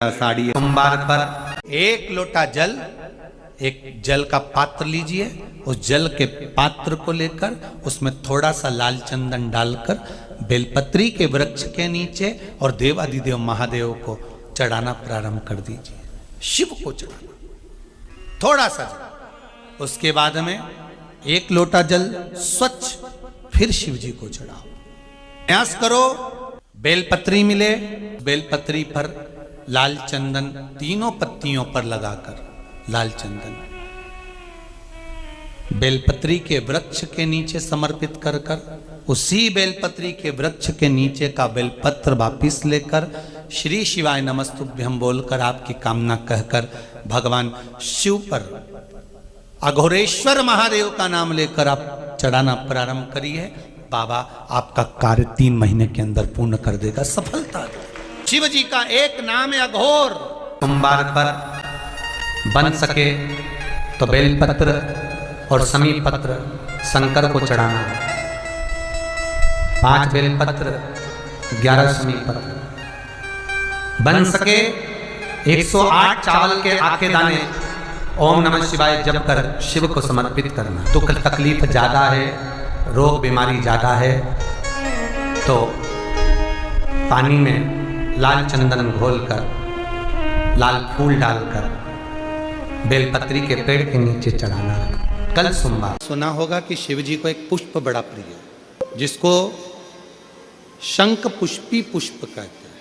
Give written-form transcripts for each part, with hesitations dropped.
साड़ी सोमवार पर एक लोटा जल, एक जल का पात्र लीजिए, उस जल के पात्र को लेकर उसमें थोड़ा सा लाल चंदन डालकर बेलपत्री के वृक्ष के नीचे और देवादिदेव महादेव को चढ़ाना प्रारंभ कर दीजिए। शिव को चढ़ाना थोड़ा सा जल, उसके बाद में एक लोटा जल स्वच्छ फिर शिव जी को चढ़ाओ। प्रयास करो बेलपत्री मिले, बेलपत्री पर लाल चंदन तीनों पत्तियों पर लगाकर लाल चंदन बेलपत्री के वृक्ष के नीचे समर्पित कर कर उसी बेलपत्री के वृक्ष के नीचे का बेलपत्र वापिस लेकर श्री शिवाय नमस्तुभ्यं बोलकर आपकी कामना कहकर भगवान शिव पर अघोरेश्वर महादेव का नाम लेकर आप चढ़ाना प्रारंभ करिए। बाबा आपका कार्य 3 महीने के अंदर पूर्ण कर देगा, सफलता देगा। शिव जी का एक नाम है अघोर। सोमवार पर बन सके तो बेलपत्र और समी पत्र शंकर को चढ़ाना, 5 बेलपत्र 11 समी पत्र, बन सके 108 चावल के आखे दाने ओम नमः शिवाय जप कर शिव को समर्पित करना। दुख तकलीफ ज्यादा है, रोग बीमारी ज्यादा है तो पानी में लाल चंदन घोलकर लाल फूल डालकर बेलपत्री के पेड़ के नीचे चढ़ाना। कल सोमवार सुना होगा कि शिव जी को एक पुष्प बड़ा प्रिय है जिसको शंख पुष्पी पुष्प कहते हैं,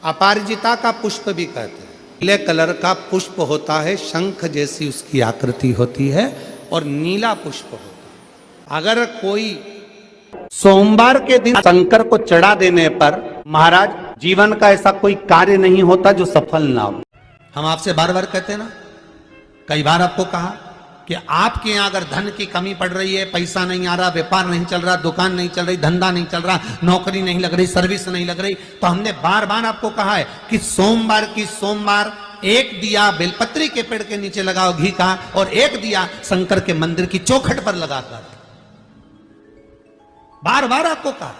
अपराजिता का पुष्प भी कहते हैं। नीले कलर का पुष्प होता है, शंख जैसी उसकी आकृति होती है और नीला पुष्प होता है। अगर कोई सोमवार के दिन शंकर को चढ़ा देने पर महाराज जीवन का ऐसा कोई कार्य नहीं होता जो सफल ना हो। हम आपसे बार बार कहते हैं ना, कई बार आपको कहा कि आपके यहाँ अगर धन की कमी पड़ रही है, पैसा नहीं आ रहा, व्यापार नहीं चल रहा, दुकान नहीं चल रही, धंधा नहीं चल रहा, नौकरी नहीं लग रही, सर्विस नहीं लग रही, तो हमने बार बार आपको कहा है कि सोमवार एक दिया बेलपत्री के पेड़ के नीचे लगाओ घी का, और एक दिया शंकर के मंदिर की चौखट पर लगाकर। बार बार आपको कहा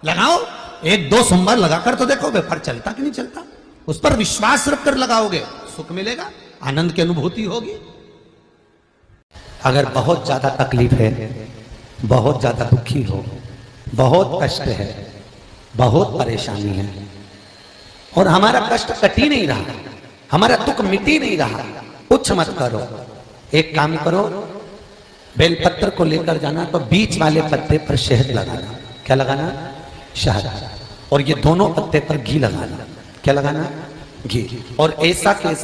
लगाओ, 1-2 सोमवार लगाकर तो देखो व्यापार चलता कि नहीं चलता। उस पर विश्वास रखकर लगाओगे, सुख मिलेगा, आनंद की अनुभूति होगी। अगर बहुत ज्यादा तकलीफ है, बहुत ज्यादा दुखी हो, बहुत कष्ट है, बहुत परेशानी है और हमारा कष्ट कट ही नहीं रहा, हमारा दुख मिट ही नहीं रहा, कुछ मत करो। एक काम करो, बेलपत्र को लेकर जाना तो बीच वाले पत्ते पर शहद लगाना। क्या लगाना? शहद। और ये दोनों पत्ते पर घी लगाना। क्या लगाना? घी। और ऐसा के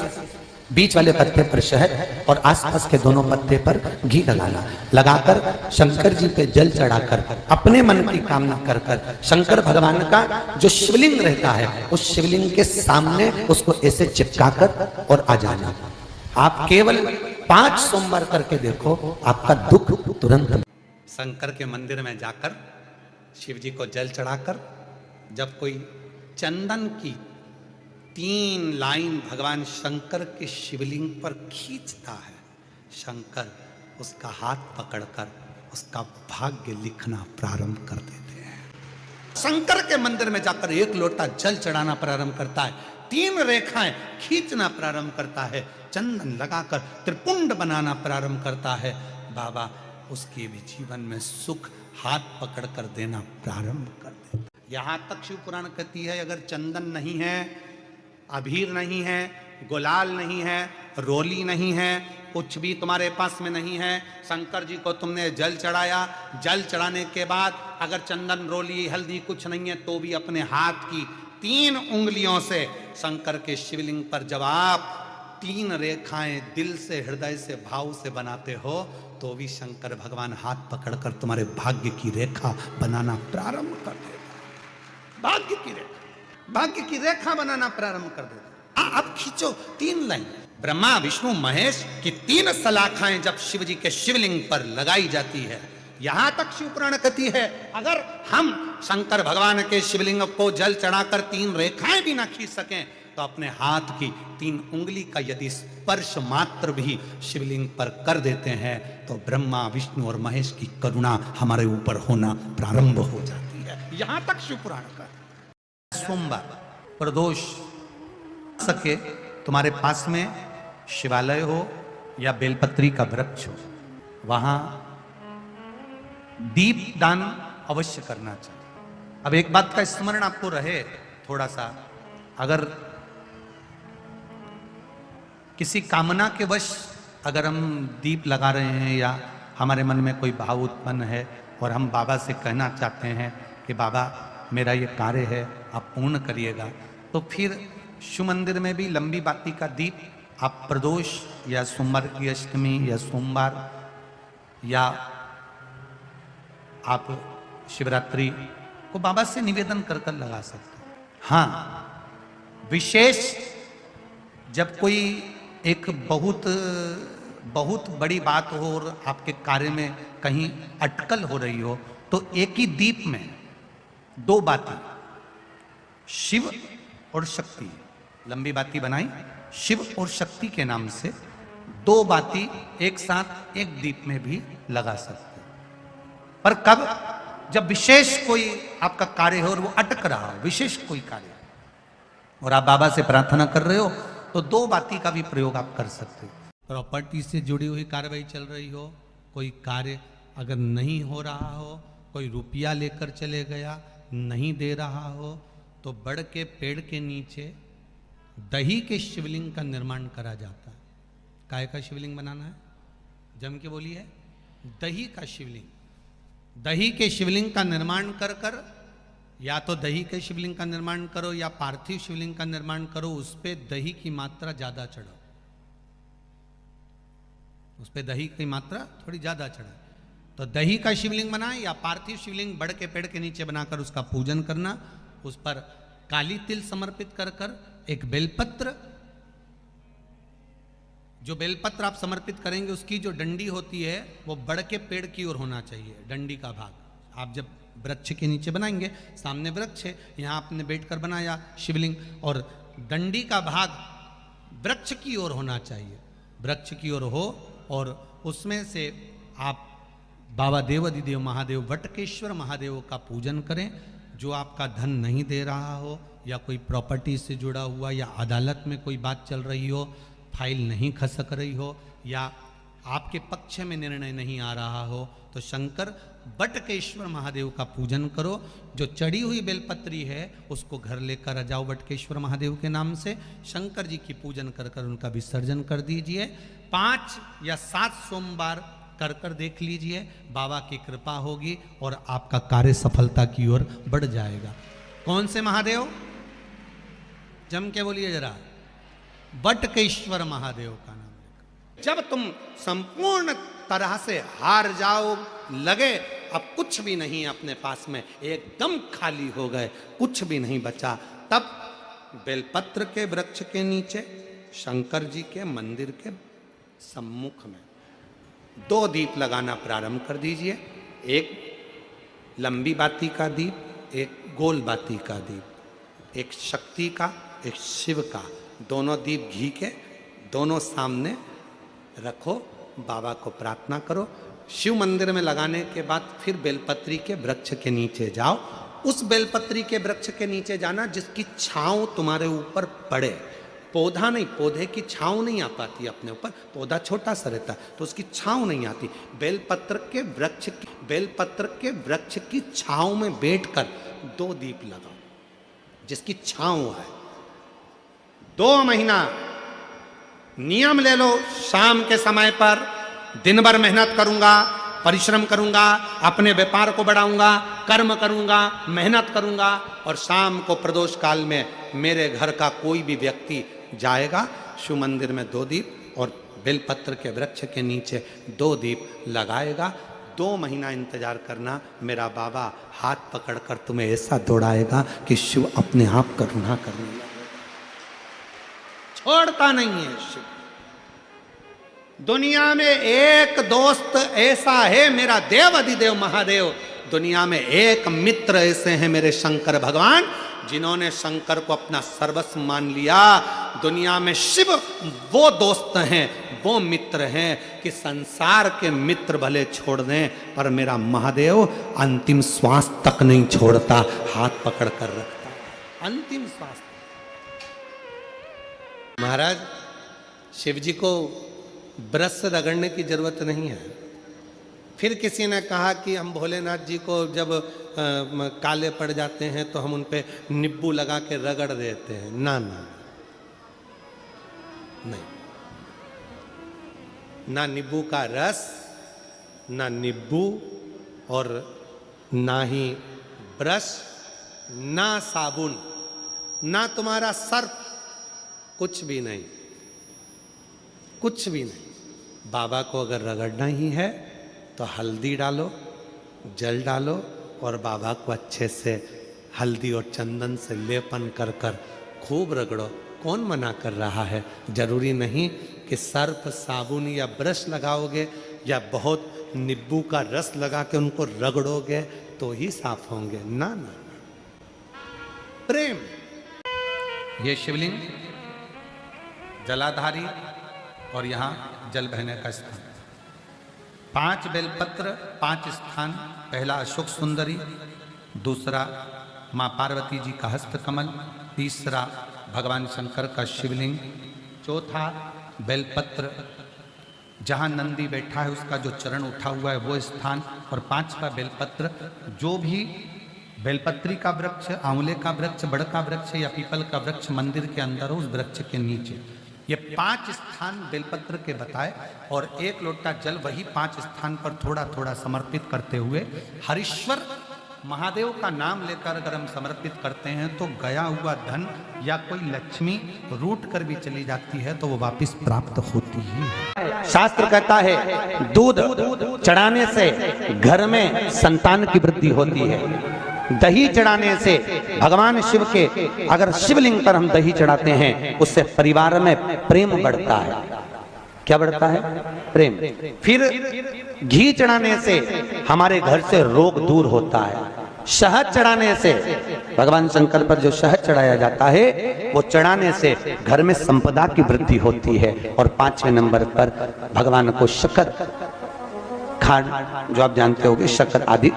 बीच वाले पत्ते पर शहद और आसपास के दोनों पत्ते पर घी लगाना। लगाकर शंकर जी पे जल चढ़ाकर अपने मन की कामना कर कर शंकर भगवान का जो शिवलिंग रहता है उस शिवलिंग के सामने उसको ऐसे चिपका कर और आ जाना। आप केवल 5 सोमवार करके देखो, आपका दुख तुरंत। शंकर के मंदिर में जाकर शिव जी को जल चढ़ाकर जब कोई चंदन की 3 लाइन भगवान शंकर के शिवलिंग पर खींचता है, शंकर उसका हाथ पकड़कर उसका भाग्य लिखना प्रारंभ कर देते हैं। शंकर के मंदिर में जाकर 1 लोटा जल चढ़ाना प्रारंभ करता है, 3 रेखाएं खींचना प्रारंभ करता है, चंदन लगाकर त्रिपुंड बनाना प्रारंभ करता है। बाबा उसके भी जीवन में सुख हाथ पकड़ कर देना प्रारंभ कर देता। यहां तक शिव पुराण कहती है अगर चंदन नहीं है, अबीर नहीं है, गुलाल नहीं है, रोली नहीं है, कुछ भी तुम्हारे पास में नहीं है, शंकर जी को तुमने जल चढ़ाया, जल चढ़ाने के बाद अगर चंदन रोली हल्दी कुछ नहीं है तो भी अपने हाथ की 3 उंगलियों से शंकर के शिवलिंग पर जब आप 3 रेखाएं दिल से हृदय से भाव से बनाते हो तो भी शंकर भगवान हाथ पकड़कर तुम्हारे भाग्य की रेखा बनाना प्रारंभ कर देता। भाग्य की रेखा बनाना प्रारंभ कर देता। अब खींचो 3 लाइन। ब्रह्मा विष्णु महेश की 3 सलाखाएं जब शिव जी के शिवलिंग पर लगाई जाती है, यहां तक शिव पुराण कहती है अगर हम शंकर भगवान के शिवलिंग को जल चढ़ाकर 3 रेखाएं भी ना खींच सकें तो अपने हाथ की 3 उंगली का यदि स्पर्श मात्र भी शिवलिंग पर कर देते हैं तो ब्रह्मा विष्णु और महेश की करुणा हमारे ऊपर होना प्रारंभ हो जाती है। यहां तक शिव पुराण का। सोमवार प्रदोष सके तुम्हारे पास में शिवालय हो या बेलपत्री का वृक्ष हो, वहां दीप दान अवश्य करना चाहिए। अब एक बात का स्मरण आपको रहे थोड़ा सा, अगर किसी कामना के वश अगर हम दीप लगा रहे हैं या हमारे मन में कोई भाव उत्पन्न है और हम बाबा से कहना चाहते हैं कि बाबा मेरा ये कार्य है आप पूर्ण करिएगा, तो फिर शिव मंदिर में भी लंबी बाती का दीप आप प्रदोष या सोमवार की अष्टमी या सोमवार या आप शिवरात्रि को बाबा से निवेदन कर कर लगा सकते हैं। हाँ, विशेष जब कोई एक बहुत बड़ी बात हो और आपके कार्य में कहीं अटकल हो रही हो, तो एक ही दीप में दो बाती, शिव और शक्ति, लंबी बाती बनाई शिव और शक्ति के नाम से, दो बाती एक साथ एक दीप में भी लगा सकते हैं। पर कब? जब विशेष कोई आपका कार्य हो और वो अटक रहा हो, विशेष कोई कार्य, और आप बाबा से प्रार्थना कर रहे हो, तो दो बाती का भी प्रयोग आप कर सकते हो। प्रॉपर्टी से जुड़ी हुई कार्रवाई चल रही हो, कोई कार्य अगर नहीं हो रहा हो, कोई रुपया लेकर चले गया नहीं दे रहा हो, तो बड़ के पेड़ के नीचे दही के शिवलिंग का निर्माण करा जाता है। काय का शिवलिंग बनाना है? जम के बोलिए, दही का शिवलिंग। दही के शिवलिंग का निर्माण कर कर, या तो दही के शिवलिंग का निर्माण करो या पार्थिव शिवलिंग का निर्माण करो, उस पे दही की मात्रा ज्यादा चढ़ो, उस पे दही की मात्रा थोड़ी ज्यादा चढ़े। तो दही का शिवलिंग बनाए या पार्थिव शिवलिंग बड़ के पेड़ के नीचे बनाकर उसका पूजन करना, उस पर काली तिल समर्पित कर कर एक बेलपत्र, जो बेलपत्र आप समर्पित करेंगे उसकी जो डंडी होती है वो बड़ के पेड़ की ओर होना चाहिए। डंडी का भाग आप जब वृक्ष के नीचे बनाएंगे, सामने वृक्ष है, यहाँ आपने बैठकर बनाया शिवलिंग, और डंडी का भाग वृक्ष की ओर होना चाहिए, वृक्ष की ओर हो, और उसमें से आप बाबा देवाधिदेव महादेव वटकेश्वर महादेव का पूजन करें। जो आपका धन नहीं दे रहा हो, या कोई प्रॉपर्टी से जुड़ा हुआ, या अदालत में कोई बात चल रही हो, फाइल नहीं खसक रही हो, या आपके पक्ष में निर्णय नहीं आ रहा हो, तो शंकर वटकेश्वर महादेव का पूजन करो। जो चढ़ी हुई बेलपत्री है उसको घर लेकर आ जाओ वटकेश्वर महादेव के नाम से, शंकर जी की पूजन कर कर उनका विसर्जन कर दीजिए। 5 या 7 सोमवार कर कर देख लीजिए, बाबा की कृपा होगी और आपका कार्य सफलता की ओर बढ़ जाएगा। कौन से महादेव? जम के बोलिए जरा, वटकेश्वर महादेव का नाम लेकर। जब तुम संपूर्ण तरह से हार जाओ, लगे अब कुछ भी नहीं अपने पास में, एकदम खाली हो गए, कुछ भी नहीं बचा, तब बेलपत्र के वृक्ष के नीचे शंकर जी के मंदिर के सम्मुख में 2 दीप लगाना प्रारंभ कर दीजिए। एक लंबी बाती का दीप, एक गोल बाती का दीप, एक शक्ति का, एक शिव का, दोनों दीप घी के, दोनों सामने रखो, बाबा को प्रार्थना करो। शिव मंदिर में लगाने के बाद फिर बेलपत्री के वृक्ष के नीचे जाओ। उस बेलपत्री के वृक्ष के नीचे जाना जिसकी छांव तुम्हारे ऊपर पड़े, पौधा नहीं, पौधे की छांव नहीं आ पाती अपने ऊपर, पौधा छोटा सा रहता तो उसकी छांव नहीं आती। बेलपत्र के वृक्ष की छांव में बैठकर 2 दीप लगाओ जिसकी छांव है। 2 महीना नियम ले लो, शाम के समय पर दिन भर मेहनत करूंगा, परिश्रम करूंगा, अपने व्यापार को बढ़ाऊंगा, कर्म करूंगा, मेहनत करूंगा, और शाम को प्रदोष काल में मेरे घर का कोई भी व्यक्ति जाएगा, शिव मंदिर में 2 दीप और बेलपत्र के वृक्ष के नीचे 2 दीप लगाएगा। 2 महीना इंतजार करना, मेरा बाबा हाथ पकड़कर तुम्हें ऐसा दौड़ाएगा कि शिव अपने आप करुणा करने लगेगा। छोड़ता नहीं है शिव। दुनिया में एक दोस्त ऐसा है मेरा देवाधिदेव महादेव, दुनिया में एक मित्र ऐसे हैं मेरे शंकर भगवान जिन्होंने शंकर को अपना सर्वस्व मान लिया। दुनिया में शिव वो दोस्त हैं, वो मित्र हैं कि संसार के मित्र भले छोड़ दें पर मेरा महादेव अंतिम श्वास तक नहीं छोड़ता, हाथ पकड़ कर रखता, अंतिम श्वास। महाराज, शिव जी को ब्रश से रगड़ने की जरूरत नहीं है। फिर किसी ने कहा कि हम भोलेनाथ जी को जब काले पड़ जाते हैं तो हम उन पे नींबू लगा के रगड़ देते हैं। ना ना, नहीं, ना नींबू का रस, ना नींबू, और ना ही ब्रश, ना साबुन, ना तुम्हारा सर्फ, कुछ भी नहीं, कुछ भी नहीं। बाबा को अगर रगड़ना ही है तो हल्दी डालो, जल डालो और बाबा को अच्छे से हल्दी और चंदन से लेपन कर कर खूब रगड़ो। कौन मना कर रहा है? जरूरी नहीं कि सर्फ, साबुन या ब्रश लगाओगे या बहुत नींबू का रस लगा के उनको रगड़ोगे तो ही साफ होंगे। ना ना, प्रेम। ये शिवलिंग जलाधारी और यहाँ जल बहने का स्थान। 5 बेलपत्र, 5 स्थान। पहला अशोक सुंदरी, दूसरा माँ पार्वती जी का हस्तकमल, तीसरा भगवान शंकर का शिवलिंग, चौथा बेलपत्र जहाँ नंदी बैठा है उसका जो चरण उठा हुआ है वो स्थान, और 5वां बेलपत्र जो भी बेलपत्री का वृक्ष, आंवले का वृक्ष, बड़ का वृक्ष या पीपल का वृक्ष मंदिर के अंदर हो, उस वृक्ष के नीचे। ये 5 स्थान बेलपत्र के बताए और 1 लोटा जल वही 5 स्थान पर थोड़ा थोड़ा समर्पित करते हुए हरीश्वर महादेव का नाम लेकर अगर हम समर्पित करते हैं तो गया हुआ धन या कोई लक्ष्मी रूठ कर भी चली जाती है तो वो वापस प्राप्त होती ही है। शास्त्र कहता है दूध चढ़ाने से घर में संतान की वृद्धि होती है। दही चढ़ाने से भगवान शिव के, अगर शिवलिंग पर हम दही चढ़ाते हैं उससे परिवार में प्रेम बढ़ता है। क्या बढ़ता है? प्रेम। फिर घी चढ़ाने से हमारे घर से रोग दूर होता है। शहद चढ़ाने से, भगवान शंकर पर जो शहद चढ़ाया जाता है वो चढ़ाने से घर में संपदा की वृद्धि होती है। और 5वें नंबर पर भगवान को शक्कर, खांड जो आप जानते होंगे, शक्कर आदि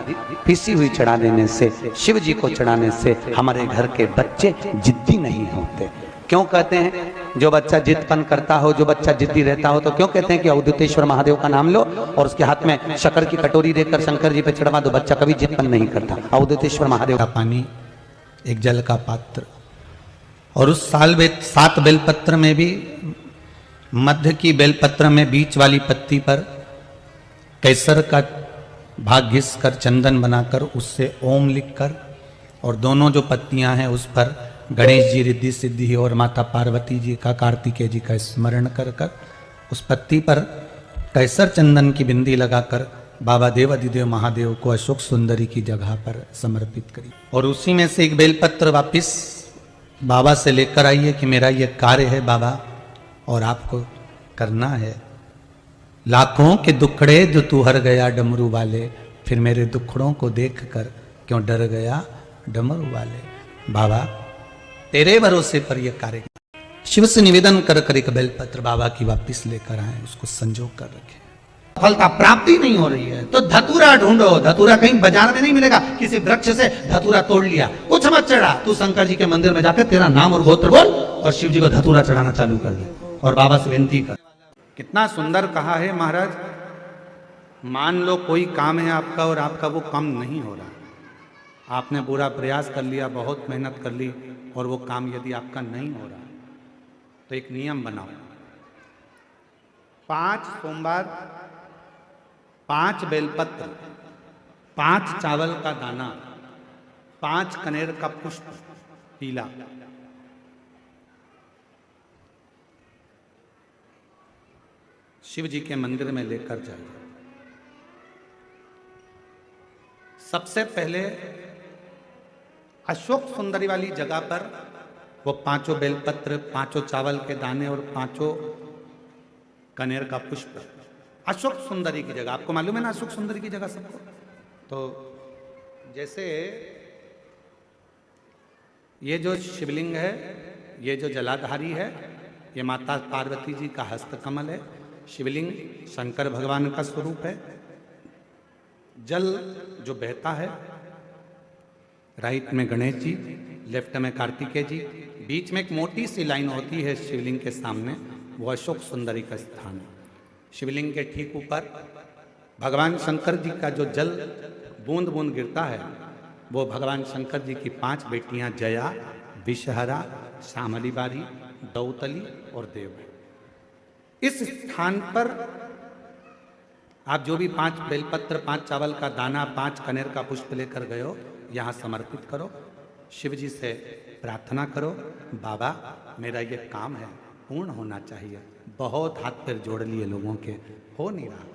पीसी हुई चढ़ा देने से, शिव जी को चढ़ाने से हमारे घर के बच्चे जिद्दी नहीं होते। क्यों कहते हैं? जो बच्चा जिद्दपन करता हो, जो बच्चा जिद्दी रहता हो, तो क्यों कहते हैं कि अवधूतेश्वर महादेव का नाम लो और उसके हाथ में शक्कर की कटोरी देकर शंकर जी पे चढ़वा दो, बच्चा कभी जिद्दपन नहीं करता। अवधूतेश्वर महादेव का पानी, एक जल का पात्र, और उस 7 बेलपत्र में भी मध्य की बेलपत्र में बीच वाली पत्ती पर केसर का भाग घिस कर चंदन बनाकर उससे ओम लिखकर, और दोनों जो पत्तियां हैं उस पर गणेश जी, रिद्धि सिद्धि और माता पार्वती जी का, कार्तिकेय जी का स्मरण कर कर उस पत्ती पर केसर चंदन की बिंदी लगाकर बाबा देवाधिदेव महादेव को अशोक सुंदरी की जगह पर समर्पित करी। और उसी में से एक बेलपत्र वापिस बाबा से लेकर आइए कि मेरा ये कार्य है बाबा और आपको करना है। लाखों के दुखड़े जो तू हर गया डमरू वाले, फिर मेरे दुखड़ों को देख कर क्यों डर गया डमरू वाले। बाबा तेरे भरोसे पर यह कार्य। शिव से निवेदन कर कर एक बेलपत्र बाबा की वापिस लेकर आए, उसको संजो कर रखे। फलता प्राप्ति नहीं हो रही है तो धतूरा ढूंढो। धतूरा कहीं बाजार में नहीं मिलेगा। किसी वृक्ष से धतूरा तोड़ लिया, कुछ मत चढ़ा, तू शंकर जी के मंदिर में जाकर तेरा नाम और गोत्र बोल और शिव जी को धतूरा चढ़ाना चालू कर दे और बाबा से विनती कर। कितना सुंदर कहा है महाराज। मान लो कोई काम है आपका और आपका वो काम नहीं हो रहा, आपने पूरा प्रयास कर लिया, बहुत मेहनत कर ली, और वो काम यदि आपका नहीं हो रहा तो एक नियम बनाओ। 5 सोमवार, 5 बेलपत्र, 5 चावल का दाना, 5 कनेर का पुष्प पीला, शिव जी के मंदिर में लेकर जाइए। सबसे पहले अशोक सुंदरी वाली जगह पर वो 5 बेलपत्र, 5 चावल के दाने और 5 कनेर का पुष्प अशोक सुंदरी की जगह, आपको मालूम है ना अशोक सुंदरी की जगह सबको। तो जैसे ये जो शिवलिंग है, ये जो जलाधारी है, ये माता पार्वती जी का हस्तकमल है। शिवलिंग शंकर भगवान का स्वरूप है। जल जो बहता है, राइट में गणेश जी, लेफ्ट में कार्तिकेय जी, बीच में एक मोटी सी लाइन होती है शिवलिंग के सामने, वो अशोक सुंदरी का स्थान है। शिवलिंग के ठीक ऊपर भगवान शंकर जी का जो जल बूंद बूंद गिरता है, वो भगवान शंकर जी की 5 बेटियां जया, विषहरा, श्यामली बारी, दौतली और देव है। इस स्थान पर आप जो भी 5 बेलपत्र, 5 चावल का दाना, 5 कनेर का पुष्प लेकर गए हो, यहाँ समर्पित करो, शिव जी से प्रार्थना करो, बाबा मेरा ये काम है पूर्ण होना चाहिए। बहुत हाथ पैर जोड़ लिए लोगों के, हो नहीं रहा।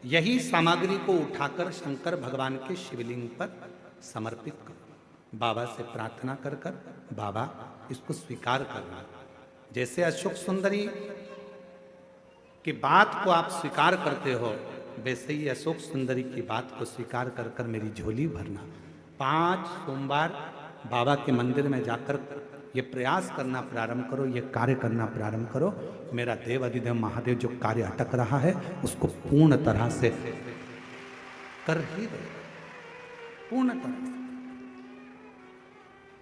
यही सामग्री को उठाकर शंकर भगवान के शिवलिंग पर समर्पित करो, बाबा से प्रार्थना कर कर बाबा इसको स्वीकार करना। जैसे अशोक सुंदरी की बात को आप स्वीकार करते हो, वैसे ही अशोक सुंदरी की बात को स्वीकार कर कर मेरी झोली भरना। 5 सोमवार बाबा के मंदिर में जाकर ये प्रयास करना प्रारंभ करो, ये कार्य करना प्रारंभ करो। मेरा देव अधिदेव महादेव जो कार्य अटक रहा है उसको पूर्ण तरह से कर ही दो, पूर्ण तरह से।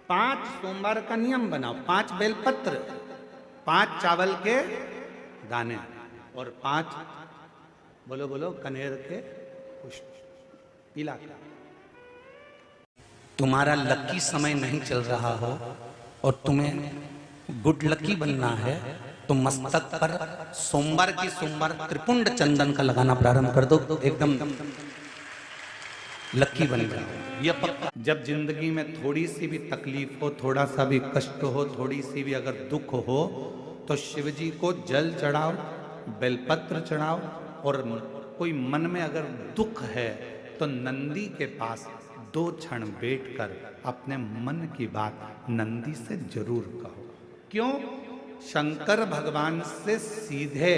5 सोमवार का नियम बनाओ, 5 बेलपत्र, 5 चावल के दाने और 5 बोलो बोलो कनेर के पुष्प, पीला का। तुम्हारा लकी समय नहीं चल रहा हो और तुम्हें गुड लकी बनना है तो मस्तक पर सोमवार की सोमवार त्रिपुंड चंदन का लगाना प्रारंभ कर दो, एकदम लकी बन जाओ, ये पक्का। जब जिंदगी में थोड़ी सी भी तकलीफ हो, थोड़ा सा भी कष्ट हो, थोड़ी सी भी अगर दुख हो, तो शिव जी को जल चढ़ाओ, बेलपत्र चढ़ाओ, और कोई मन में अगर दुख है तो नंदी के पास 2 क्षण बैठकर अपने मन की बात नंदी से जरूर कहो। क्यों? शंकर भगवान से सीधे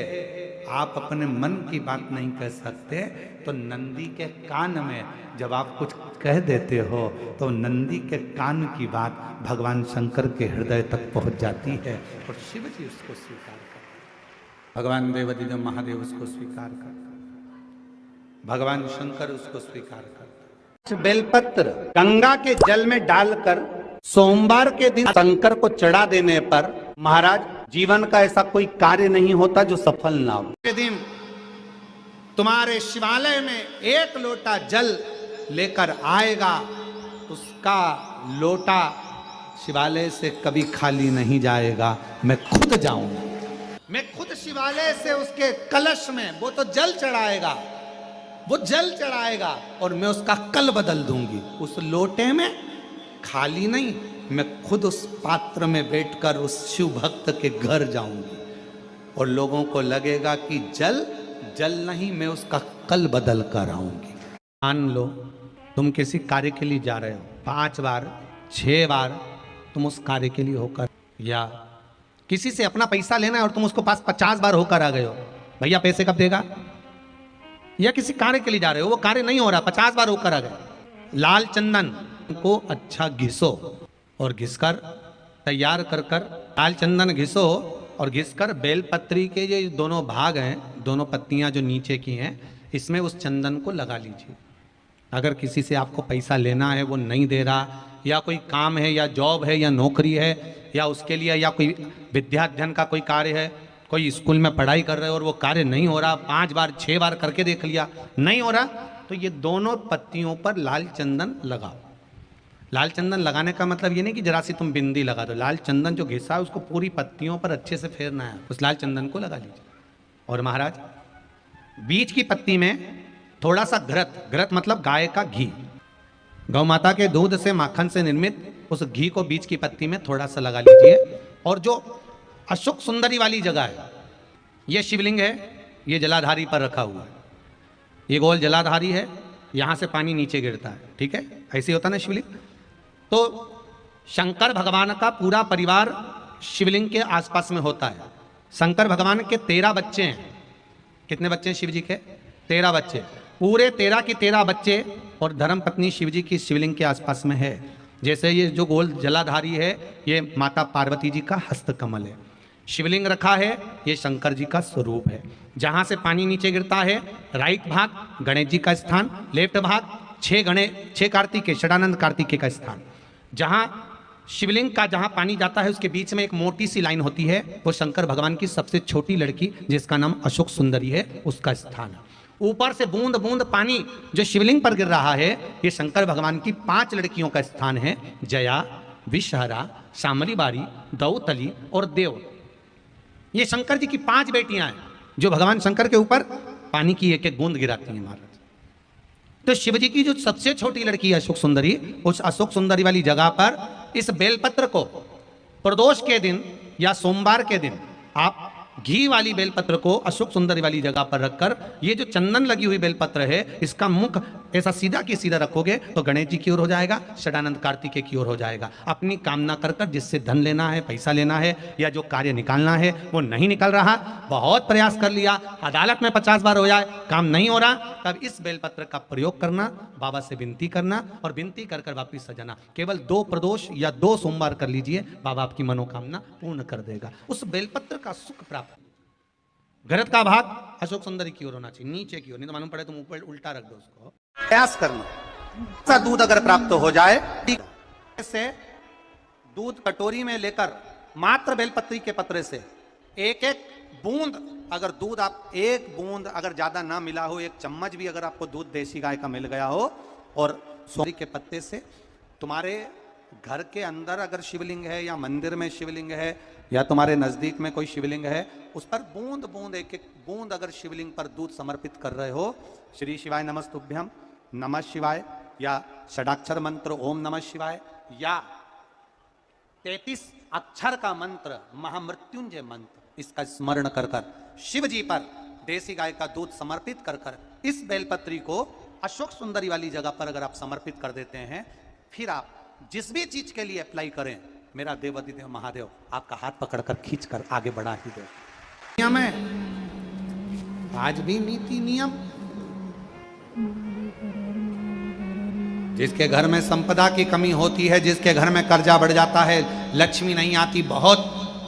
आप अपने मन की बात नहीं कह सकते, तो नंदी के कान में जब आप कुछ कह देते हो तो नंदी के कान की बात भगवान शंकर के हृदय तक पहुंच जाती है और शिव जी उसको स्वीकार करते, भगवान देवाधिदेव महादेव उसको स्वीकार करते, भगवान शंकर उसको स्वीकार करते। बेलपत्र गंगा के जल में डालकर सोमवार के दिन शंकर को चढ़ा देने पर महाराज जीवन का ऐसा कोई कार्य नहीं होता जो सफल ना हो। के दिन तुम्हारे शिवालय में 1 लोटा जल लेकर आएगा, उसका लोटा शिवालय से कभी खाली नहीं जाएगा। मैं खुद जाऊंगा, मैं खुद शिवालय से उसके कलश में वो तो जल चढ़ाएगा, वो जल चढ़ाएगा और मैं उसका कल बदल दूंगी। उस लोटे में खाली नहीं, मैं खुद उस पात्र में बैठकर उस शिव भक्त के घर जाऊंगी और लोगों को लगेगा कि जल जल नहीं, मैं उसका कल बदल कर आऊंगी। मान लो तुम किसी कार्य के लिए जा रहे हो, 5 बार 6 बार तुम उस कार्य के लिए होकर, या किसी से अपना पैसा लेना है और तुम उसको पास 50 बार होकर आ गए हो, भैया पैसे कब देगा, या किसी कार्य के लिए जा रहे हो, वो कार्य नहीं हो रहा, 50 बार होकर आ गए। लाल चंदन को अच्छा घिसो और घिसकर तैयार कर कर लाल चंदन घिसो और घिसकर बेलपत्री के ये दोनों भाग हैं, दोनों पत्तियां जो नीचे की हैं, इसमें उस चंदन को लगा लीजिए। अगर किसी से आपको पैसा लेना है, वो नहीं दे रहा, या कोई काम है या जॉब है या नौकरी है या उसके लिए, या कोई विद्याध्ययन का कोई कार्य है, कोई स्कूल में पढ़ाई कर रहे हो और वो कार्य नहीं हो रहा, 5 बार 6 बार करके देख लिया नहीं हो रहा, तो ये दोनों पत्तियों पर लाल चंदन लगाओ। लाल चंदन लगाने का मतलब ये नहीं कि जरा सी तुम बिंदी लगा दो, लाल चंदन जो घिसा है उसको पूरी पत्तियों पर अच्छे से फेरना है, उस लाल चंदन को लगा लीजिए। और महाराज बीच की पत्ती में थोड़ा सा घृत, घृत मतलब गाय का घी, गौ माता के दूध से माखन से निर्मित उस घी को बीच की पत्ती में थोड़ा सा लगा लीजिए। और जो अशोक सुंदरी वाली जगह है, ये शिवलिंग है, ये जलाधारी पर रखा हुआ है, ये गोल जलाधारी है, यहाँ से पानी नीचे गिरता है, ठीक है, ऐसे होता ना शिवलिंग। तो शंकर भगवान का पूरा परिवार शिवलिंग के आसपास में होता है। शंकर भगवान के 13 बच्चे हैं। कितने बच्चे हैं शिव जी के? 13 बच्चे, पूरे 13 की 13 बच्चे और धर्मपत्नी शिव जी की शिवलिंग के आसपास में है। जैसे ये जो गोल जलाधारी है, ये माता पार्वती जी का हस्त कमल है। शिवलिंग रखा है, ये शंकर जी का स्वरूप है। जहाँ से पानी नीचे गिरता है, राइट भाग गणेश जी का स्थान, लेफ्ट भाग 6 कार्तिकेय षडानंद कार्तिकेय का स्थान। जहाँ शिवलिंग का जहां पानी जाता है उसके बीच में एक मोटी सी लाइन होती है, वो शंकर भगवान की सबसे छोटी लड़की जिसका नाम अशोक सुंदरी है उसका स्थान है। ऊपर से बूंद बूंद पानी जो शिवलिंग पर गिर रहा है, ये शंकर भगवान की 5 लड़कियों का स्थान है, जया, विषहरा, शामली बारी, दौतली और देव। ये शंकर जी की 5 बेटियां हैं जो भगवान शंकर के ऊपर पानी की एक एक बूंद गिराती हैं महाराज। तो शिव जी की जो सबसे छोटी लड़की है अशोक सुंदरी, उस अशोक सुंदरी वाली जगह पर इस बेलपत्र को प्रदोष के दिन या सोमवार के दिन आप घी वाली बेलपत्र को अशोक सुंदरी वाली जगह पर रखकर, ये जो चंदन लगी हुई बेलपत्र है इसका मुख ऐसा सीधा की सीधा रखोगे तो गणेश जी की ओर हो जाएगा, षडानंद कार्तिकेय की ओर हो जाएगा। अपनी कामना कर कर जिससे धन लेना है, पैसा लेना है या जो कार्य निकालना है वो नहीं निकल रहा, बहुत प्रयास कर लिया, अदालत में 50 बार हो जाए, काम नहीं हो रहा, तब इस बेलपत्र का प्रयोग करना, बाबा से विनती करना और विनती कर कर वापिस सजाना। केवल 2 प्रदोष या 2 सोमवार कर लीजिए, बाबा आपकी मनोकामना पूर्ण कर देगा। उस बेलपत्र का सुख प्राप्त। घरत का भाग अशोक सुंदरी की ओर होना चाहिए, नीचे की ओर, नहीं तो मालूम पड़े तुम ऊपर उल्टा रख दो उसको। प्रयास करना, ऐसा दूध अगर प्राप्त हो जाए, से दूध कटोरी में लेकर मात्र बेलपत्री के पत्रे से एक एक बूंद, अगर दूध आप 1 बूंद अगर ज्यादा ना मिला हो, 1 चम्मच भी अगर आपको दूध देसी गाय का मिल गया हो, और सोरी के पत्ते से तुम्हारे घर के अंदर अगर शिवलिंग है या मंदिर में शिवलिंग है या तुम्हारे नजदीक में कोई शिवलिंग है, उस पर बूंद बूंद एक एक बूंद अगर शिवलिंग पर दूध समर्पित कर रहे हो, श्री शिवाय नमस्तुभ्यम, नमः शिवाय या षडाक्षर मंत्र ओम नमः शिवाय या 33 अक्षर का मंत्र महामृत्युंजय मंत्र, इसका स्मरण कर कर शिव जी पर देसी गाय का दूध समर्पित कर कर इस बेलपत्री को अशोक सुंदरी वाली जगह पर अगर आप समर्पित कर देते हैं, फिर आप जिस भी चीज के लिए अप्लाई करें, मेरा देवाधिदेव महादेव आपका हाथ पकड़कर खींच कर आगे बढ़ा ही दे। नियम है, आज भी नीति नियम। जिसके घर में संपदा की कमी होती है, जिसके घर में कर्जा बढ़ जाता है, लक्ष्मी नहीं आती, बहुत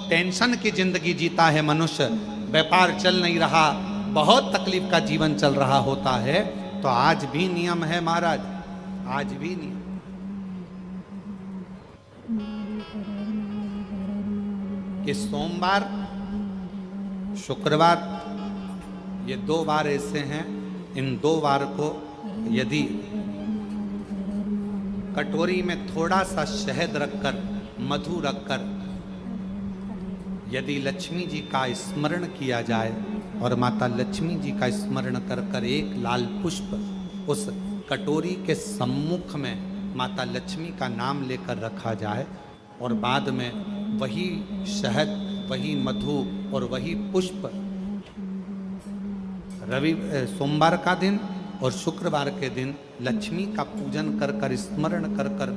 टेंशन की जिंदगी जीता है मनुष्य, व्यापार चल नहीं रहा, बहुत तकलीफ का जीवन चल रहा होता है, तो आज भी नियम है महाराज, आज भी नियम। कि सोमवार, शुक्रवार, ये 2 बार ऐसे हैं, इन 2 बार को यदि कटोरी में थोड़ा सा शहद रखकर, मधु रखकर यदि लक्ष्मी जी का स्मरण किया जाए और माता लक्ष्मी जी का स्मरण कर कर एक लाल पुष्प उस कटोरी के सम्मुख में माता लक्ष्मी का नाम लेकर रखा जाए और बाद में वही शहद, वही मधु और वही पुष्प सोमवार का दिन और शुक्रवार के दिन लक्ष्मी का पूजन कर कर, स्मरण कर कर,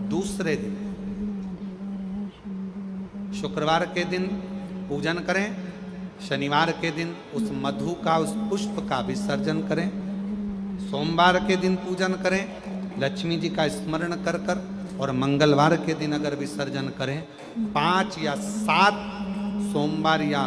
दूसरे दिन शुक्रवार के दिन पूजन करें, शनिवार के दिन उस मधु का, उस पुष्प का विसर्जन करें, सोमवार के दिन पूजन करें लक्ष्मी जी का स्मरण कर कर, और मंगलवार के दिन अगर विसर्जन करें, 5 या 7 सोमवार या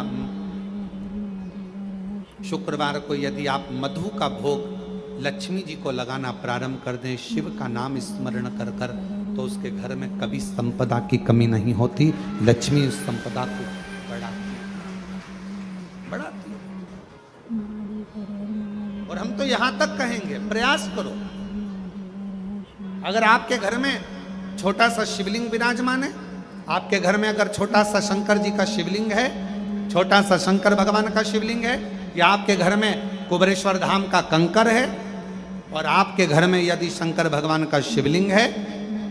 शुक्रवार को यदि आप मधु का भोग लक्ष्मी जी को लगाना प्रारंभ कर दें, शिव का नाम स्मरण कर कर, तो उसके घर में कभी संपदा की कमी नहीं होती, लक्ष्मी उस संपदा को बढ़ाती है। और हम तो यहां तक कहेंगे, प्रयास करो, अगर आपके घर में छोटा सा शिवलिंग विराजमान है, आपके घर में अगर छोटा सा शंकर जी का शिवलिंग है, छोटा सा शंकर भगवान का शिवलिंग है, या आपके घर में कुबेरेश्वर धाम का कंकर है, और आपके घर में यदि शंकर भगवान का शिवलिंग है,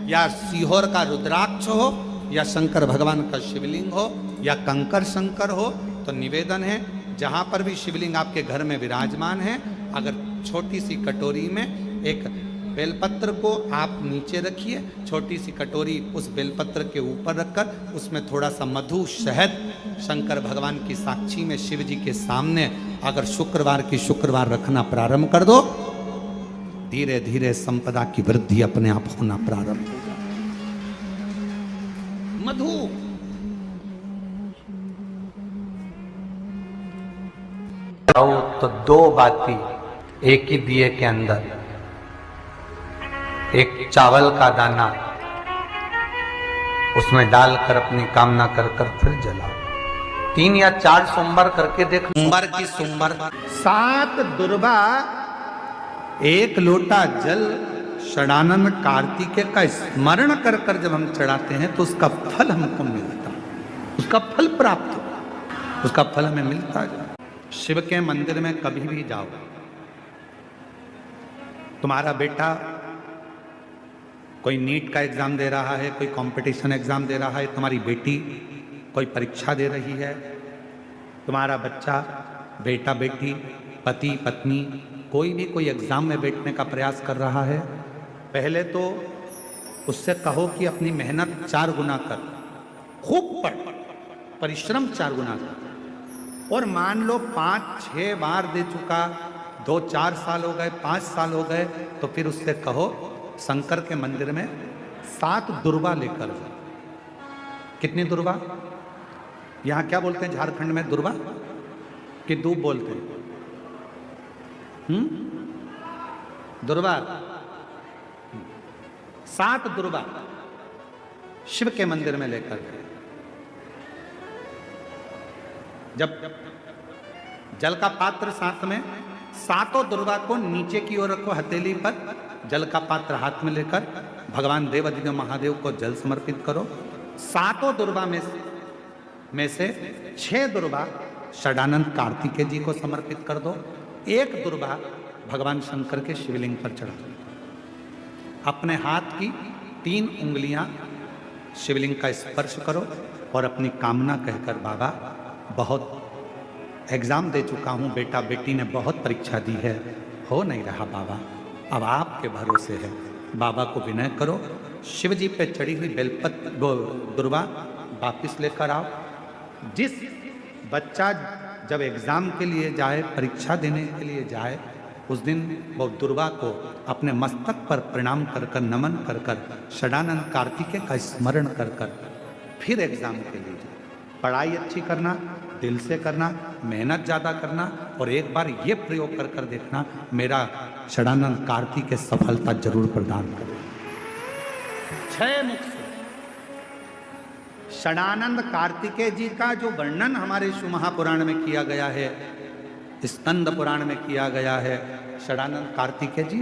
या सीहोर का रुद्राक्ष हो, या शंकर भगवान का शिवलिंग हो, या कंकर शंकर हो, तो निवेदन है जहां पर भी शिवलिंग आपके घर में विराजमान है, अगर छोटी सी कटोरी में एक बेलपत्र को आप नीचे रखिए, छोटी सी कटोरी उस बेलपत्र के ऊपर रखकर उसमें थोड़ा सा मधु, शहद, शंकर भगवान की साक्षी में शिव जी के सामने अगर शुक्रवार की शुक्रवार रखना प्रारंभ कर दो, धीरे धीरे संपदा की वृद्धि अपने आप होना प्रारंभ हो जाए। मधु तो 2 बाती एक ही दिए के अंदर, एक चावल का दाना, उसमें डालकर अपनी कामना कर कर फिर जलाओ। 3 या 4 सोमवार करके देख लो। सोमवार की सोमवार 7 दुर्वा 1 लोटा जल षडानंद कार्तिकेय का स्मरण कर कर जब हम चढ़ाते हैं तो उसका फल हमको मिलता, उसका फल प्राप्त हो, उसका फल हमें मिलता है। शिव के मंदिर में कभी भी जाओ, तुम्हारा बेटा कोई नीट का एग्जाम दे रहा है, कोई कंपटीशन एग्जाम दे रहा है, तुम्हारी बेटी कोई परीक्षा दे रही है, तुम्हारा बच्चा, बेटा बेटी, पति पत्नी कोई भी कोई एग्जाम में बैठने का प्रयास कर रहा है, पहले तो उससे कहो कि अपनी मेहनत 4 गुना कर, खूब पढ़, परिश्रम 4 गुना कर। और मान लो 5-6 बार दे चुका, 2-4 साल हो गए, 5 साल हो गए, तो फिर उससे कहो शंकर के मंदिर में 7 दुर्वा लेकर जाओ। कितनी दुर्वा? यहां क्या बोलते हैं झारखंड में? दुर्वा कि दूब बोलते हैं? दुर्वा। 7 दुर्वा शिव के मंदिर में लेकर गए। जब जल का पात्र साथ में, 7 दुर्वा को नीचे की ओर रखो, हथेली पर जल का पात्र हाथ में लेकर भगवान देवाधिदेव महादेव को जल समर्पित करो। 7 दुर्वा में से 6 दुर्वा षडानंद कार्तिकेय जी को समर्पित कर दो, 1 दुर्वा भगवान शंकर के शिवलिंग पर चढ़ा दो। अपने हाथ की 3 उंगलियां शिवलिंग का स्पर्श करो और अपनी कामना कहकर, बाबा बहुत एग्जाम दे चुका हूं, बेटा बेटी ने बहुत परीक्षा दी है, हो नहीं रहा बाबा, अब आपके भरोसे है, बाबा को विनय करो, शिव जी पे चढ़ी हुई बेलपत्र दुर्वा वापिस लेकर आओ। जिस बच्चा जब एग्जाम के लिए जाए, परीक्षा देने के लिए जाए, उस दिन वो दुर्वा को अपने मस्तक पर प्रणाम कर कर, नमन कर कर, षडानंद कार्तिकेय का स्मरण कर कर फिर एग्जाम के लिए जाए। पढ़ाई अच्छी करना, दिल से करना, मेहनत ज़्यादा करना, और एक बार ये प्रयोग कर कर देखना, मेरा षडानंद कार्तिकेय सफलता जरूर प्रदान करे। 6 मुख से षडानंद कार्तिकेय जी का जो वर्णन हमारे शिव महापुराण में किया गया है, स्कंद पुराण में किया गया है, षडानंद कार्तिकेय जी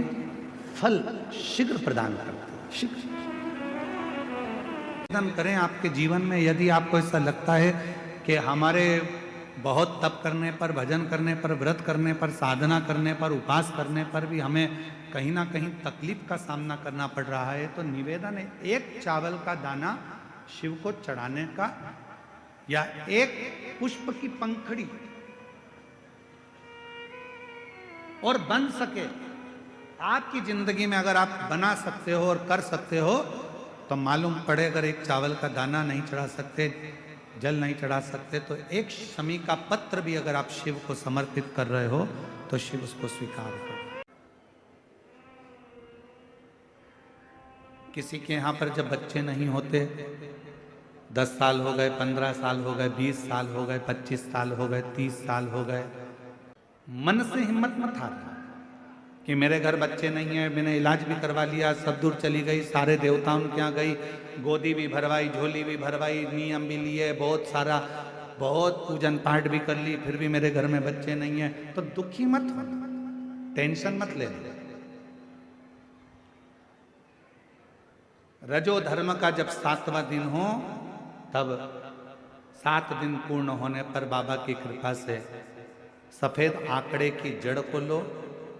फल शीघ्र प्रदान करते हैं, शीघ्र करें आपके जीवन में। यदि आपको ऐसा लगता है कि हमारे बहुत तप करने पर, भजन करने पर, व्रत करने पर, साधना करने पर, उपास करने पर भी हमें कहीं ना कहीं तकलीफ का सामना करना पड़ रहा है, तो निवेदन है 1 चावल का दाना शिव को चढ़ाने का, या 1 पुष्प की पंखड़ी, और बन सके आपकी जिंदगी में अगर आप बना सकते हो और कर सकते हो, तो मालूम पड़े अगर 1 चावल का दाना नहीं चढ़ा सकते, जल नहीं चढ़ा सकते, तो 1 शमी का पत्र भी अगर आप शिव को समर्पित कर रहे हो तो शिव उसको स्वीकार करो। किसी के यहाँ पर जब बच्चे नहीं होते, 10 साल हो गए, 15 साल हो गए, 20 साल हो गए, 25 साल हो गए, 30 साल हो गए, मन से हिम्मत मत हारना कि मेरे घर बच्चे नहीं है, मैंने इलाज भी करवा लिया, सब दूर चली गई, सारे देवता उनके यहाँ गई, गोदी भी भरवाई, झोली भी भरवाई, नियम भी लिए, बहुत सारा, बहुत पूजन पाठ भी कर ली, फिर भी मेरे घर में बच्चे नहीं है, तो दुखी मत हो, टेंशन मत ले। रजो धर्म का जब 7वां दिन हो, तब 7 दिन पूर्ण होने पर बाबा की कृपा से सफेद आंकड़े की जड़ को लो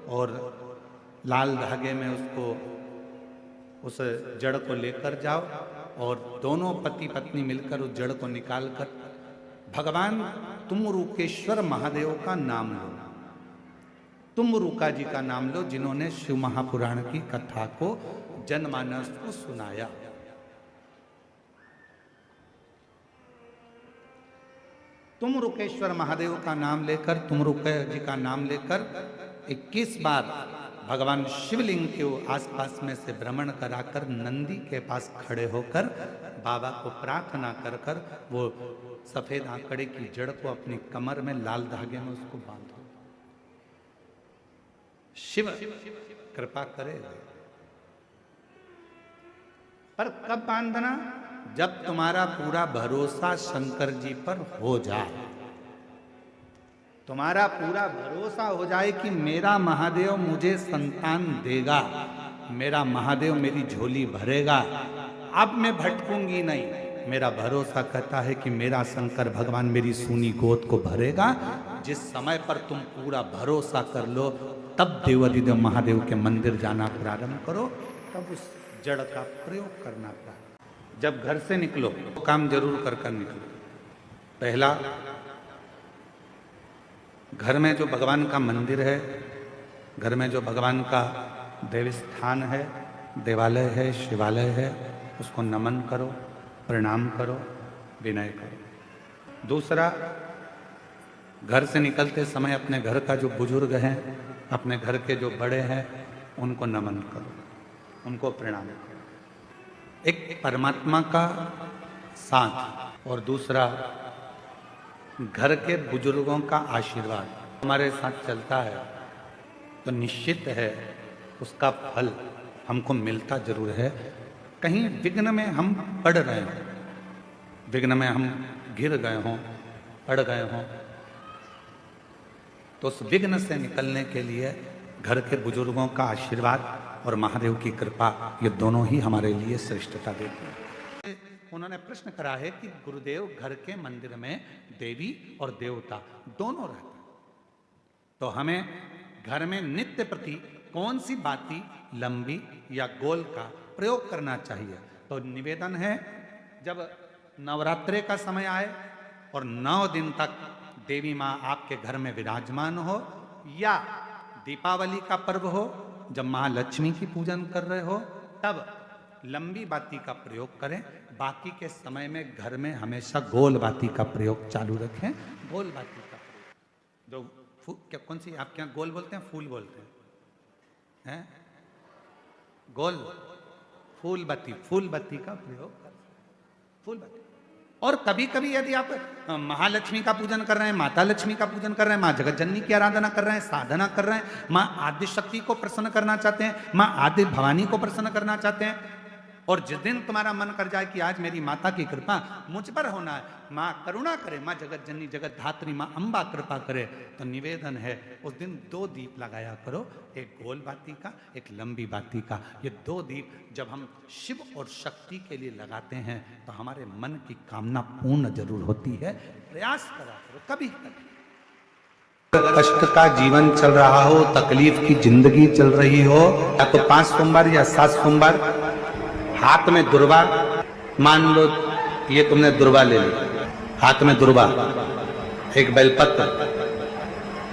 और लाल धागे में उसको, उस जड़ को लेकर जाओ, और दोनों पति पत्नी मिलकर उस जड़ को निकालकर भगवान तुमरुकेश्वर महादेव का नाम लो, तुमरुका जी का नाम लो, जिन्होंने शिव महापुराण की कथा को जनमानस को सुनाया। तुमरुकेश्वर महादेव का नाम लेकर, तुमरुके जी का नाम लेकर 21 बार भगवान शिवलिंग के आसपास में से भ्रमण कराकर नंदी के पास खड़े होकर बाबा को प्रार्थना कर कर वो सफेद आंकड़े की जड़ को अपनी कमर में लाल धागे में उसको बांधो। शिव कृपा करे। पर कब बांधना? जब तुम्हारा पूरा भरोसा शंकर जी पर हो जाए, तुम्हारा पूरा भरोसा हो जाए कि मेरा महादेव मुझे संतान देगा, मेरा महादेव मेरी झोली भरेगा, अब मैं भटकूंगी नहीं। मेरा भरोसा कहता है कि मेरा शंकर भगवान मेरी सूनी गोद को भरेगा। जिस समय पर तुम पूरा भरोसा कर लो, तब देवाधिदेव महादेव के मंदिर जाना प्रारंभ करो, तब उस जड़ का प्रयोग करना प्रारंभ। जब घर से निकलो तो काम जरूर कर निकलो। पहला, घर में जो भगवान का मंदिर है, घर में जो भगवान का देव स्थान है, देवालय है, शिवालय है, उसको नमन करो, प्रणाम करो, विनय करो। दूसरा, घर से निकलते समय अपने घर का जो बुजुर्ग हैं, अपने घर के जो बड़े हैं, उनको नमन करो, उनको प्रणाम करो। एक परमात्मा का साथ और दूसरा घर के बुजुर्गों का आशीर्वाद हमारे साथ चलता है तो निश्चित है उसका फल हमको मिलता जरूर है। कहीं विघ्न में हम पड़ रहे हों, विघ्न में हम गिर गए हों, पड़ गए हों, तो उस विघ्न से निकलने के लिए घर के बुजुर्गों का आशीर्वाद और महादेव की कृपा, ये दोनों ही हमारे लिए श्रेष्ठता देते हैं। उन्होंने प्रश्न करा है कि गुरुदेव, घर के मंदिर में देवी और देवता दोनों रहते हैं, तो हमें घर में नित्य प्रति कौन सी बाती, लंबी या गोल का प्रयोग करना चाहिए? तो निवेदन है, जब नवरात्रे का समय आए और 9 दिन तक देवी माँ आपके घर में विराजमान हो, या दीपावली का पर्व हो जब महालक्ष्मी की पूजन कर रहे हो, तब लंबी बाती का प्रयोग करें। बाकी के समय में घर में हमेशा गोल बाती का प्रयोग चालू रखें। गोल बाती का प्रयोग, जो क्या, कौन सी आपके यहाँ गोल बोलते हैं, फूल बोलते हैं? गोल फूल बत्ती का प्रयोग करें, फूल बत्ती। और कभी कभी यदि आप महालक्ष्मी का पूजन कर रहे हैं, माता लक्ष्मी का पूजन कर रहे हैं, माँ जगत जननी की आराधना कर रहे हैं, साधना कर रहे हैं, माँ आदि शक्ति को प्रसन्न करना चाहते हैं, माँ आदि भवानी को प्रसन्न करना चाहते हैं, और जिस दिन तुम्हारा मन कर जाए कि आज मेरी माता की कृपा मुझ पर होना है, माँ करुणा करे, माँ जगत जननी जगत धात्री माँ अम्बा कृपा करे, तो निवेदन है उस दिन 2 दीप लगाया करो, एक गोल बाती का, एक लंबी बाती का। ये 2 दीप जब हम शिव और शक्ति के लिए लगाते हैं तो हमारे मन की कामना पूर्ण जरूर होती है। प्रयास करा करो, कभी कभी कष्ट का जीवन चल रहा हो, तकलीफ की जिंदगी चल रही हो, या तो 5 सोमवार या 7 सोमवार हाथ में दुर्वा, मान लो ये तुमने दुर्वा ले ली, हाथ में दुर्वा, एक बेलपत्र,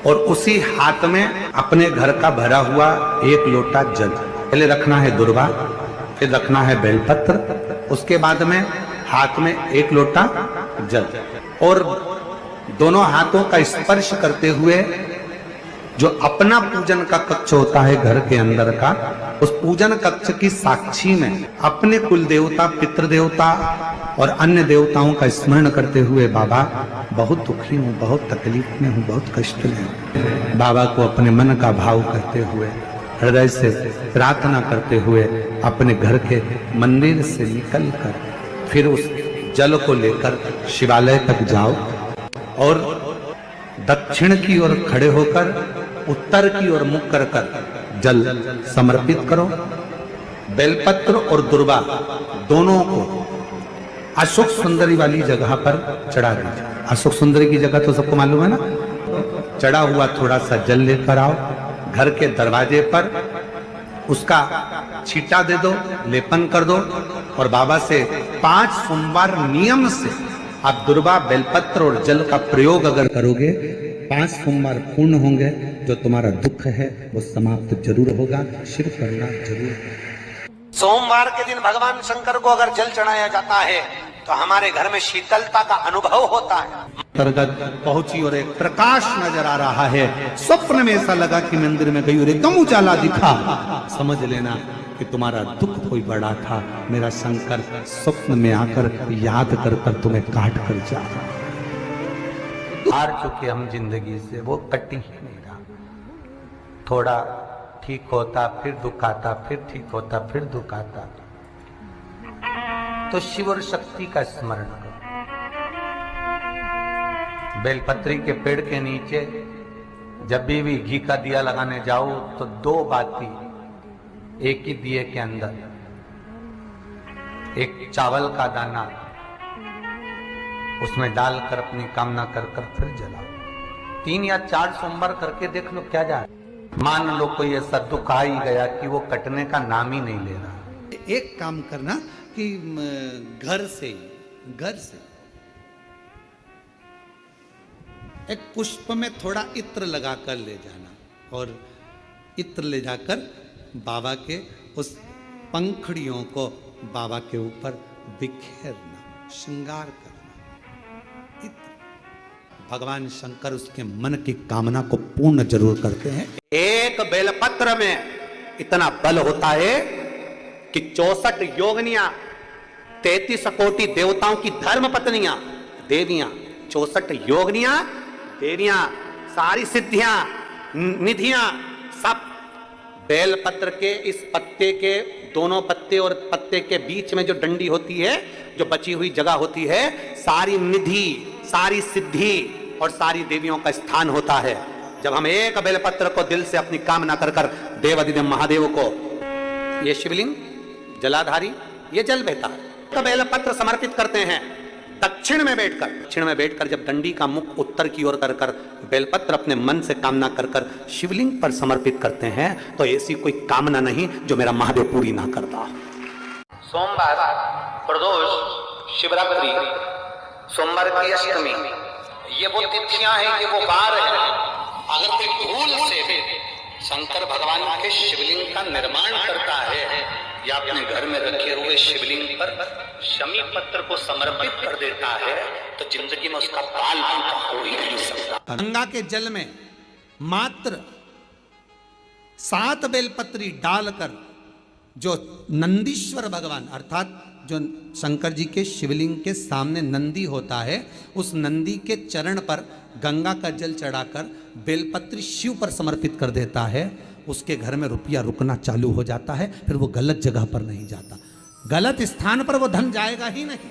और उसी हाथ में अपने घर का भरा हुआ 1 लोटा जल। पहले रखना है दुर्वा, फिर रखना है बेलपत्र, उसके बाद में हाथ में 1 लोटा जल, और दोनों हाथों का स्पर्श करते हुए जो अपना पूजन का कक्ष होता है घर के अंदर का, उस पूजन कक्ष की साक्षी में अपने कुल देवता, पितृ देवता और अन्य देवताओं का स्मरण करते हुए, बाबा बहुत दुखी हूँ, बहुत तकलीफ में हूँ, बहुत कष्ट में हूँ, बाबा को अपने मन का भाव कहते हुए, हृदय से प्रार्थना करते हुए अपने घर के मंदिर से निकल कर फिर उस जल को लेकर शिवालय तक जाओ, और दक्षिण की ओर खड़े होकर उत्तर की ओर मुख कर जल समर्पित करो। बेलपत्र और दुर्वा दोनों को अशोक सुंदरी वाली जगह पर चढ़ा दीजिए। अशोक सुंदरी की जगह तो सबको मालूम है ना। चढ़ा हुआ थोड़ा सा जल लेकर आओ, घर के दरवाजे पर उसका छींटा दे दो, लेपन कर दो, और बाबा से 5 सोमवार नियम से आप दुर्वा, बेलपत्र और जल का प्रयोग अगर करोगे, 5 सोमवार पूर्ण होंगे, जो तुम्हारा दुख है वो समाप्त जरूर होगा। शिव करना जरूर। सोमवार के दिन भगवान शंकर को अगर जल चढ़ाया जाता है तो हमारे घर में शीतलता का अनुभव होता है। अंतर्गत पहुंची और एक प्रकाश नजर आ रहा है। स्वप्न में ऐसा लगा कि मंदिर में गई और एकदम उजाला दिखा। समझ लेना कि तुम्हारा दुख कोई बड़ा था, मेरा शंकर स्वप्न में आकर याद कर कर तुम्हें काट कर जा रहा। हार चुके हम जिंदगी से, वो कटी ही नहीं रहा। थोड़ा ठीक होता फिर दुख आता, फिर ठीक होता फिर दुख आता। तो शिव और शक्ति का स्मरण करो। बेलपत्री के पेड़ के नीचे जब भी घी का दिया लगाने जाओ तो 2 बाती एक ही दिए के अंदर, एक चावल का दाना उसमें डालकर अपनी कामना कर फिर जलाओ। 3 या 4 सोमवार करके देख लो क्या जा। मान लो कोई ऐसा दुख आ ही गया कि वो कटने का नाम ही नहीं ले रहा। एक काम करना कि घर से एक पुष्प में थोड़ा इत्र लगाकर ले जाना और इत्र ले जाकर बाबा के उस पंखड़ियों को बाबा के ऊपर बिखेरना, श्रृंगार करना। इत्र भगवान शंकर उसके मन की कामना को पूर्ण जरूर करते हैं। एक बेलपत्र में इतना बल होता है कि 64 योगनियां, 33 कोटि देवताओं की धर्म पत्नियां, देवियां, 64 योगनियां, देवियां, सारी सिद्धियां, निधियां, सब बेलपत्र के इस पत्ते के दोनों पत्ते और पत्ते के बीच में जो डंडी होती है, जो बची हुई जगह होती है, सारी निधि, सारी सिद्धि और सारी देवियों का स्थान होता है। जब हम एक बेलपत्र को दिल से अपनी कामना कर देवाधिदेव महादेव को, ये शिवलिंग जलाधारी, ये जल बहता तो बेलपत्र समर्पित करते हैं दक्षिण में बैठकर जब डंडी का मुख उत्तर की ओर कर बेलपत्र अपने मन से कामना कर शिवलिंग पर समर्पित करते हैं, तो ऐसी कोई कामना नहीं जो मेरा महादेव पूरी ना करता। सोमवार, प्रदोष, शिवरात्रि, सोमवार की अष्टमी, ये वो तिथियां हैं, ये वो वार है। अगर कोई भूल से शंकर भगवान के शिवलिंग का निर्माण करता है या अपने घर में रखे हुए शिवलिंग पर शमी पत्र को समर्पित कर देता है, तो जिंदगी में उसका बाल पूरा हो ही नहीं सकता। गंगा के जल में मात्र 7 बेलपत्री डालकर जो नंदीश्वर भगवान अर्थात जो शंकर जी के शिवलिंग के सामने नंदी होता है, उस नंदी के चरण पर गंगा का जल चढ़ाकर बेलपत्री शिव पर समर्पित कर देता है, उसके घर में रुपया रुकना चालू हो जाता है। फिर वो गलत जगह पर नहीं जाता, गलत स्थान पर वो धन जाएगा ही नहीं।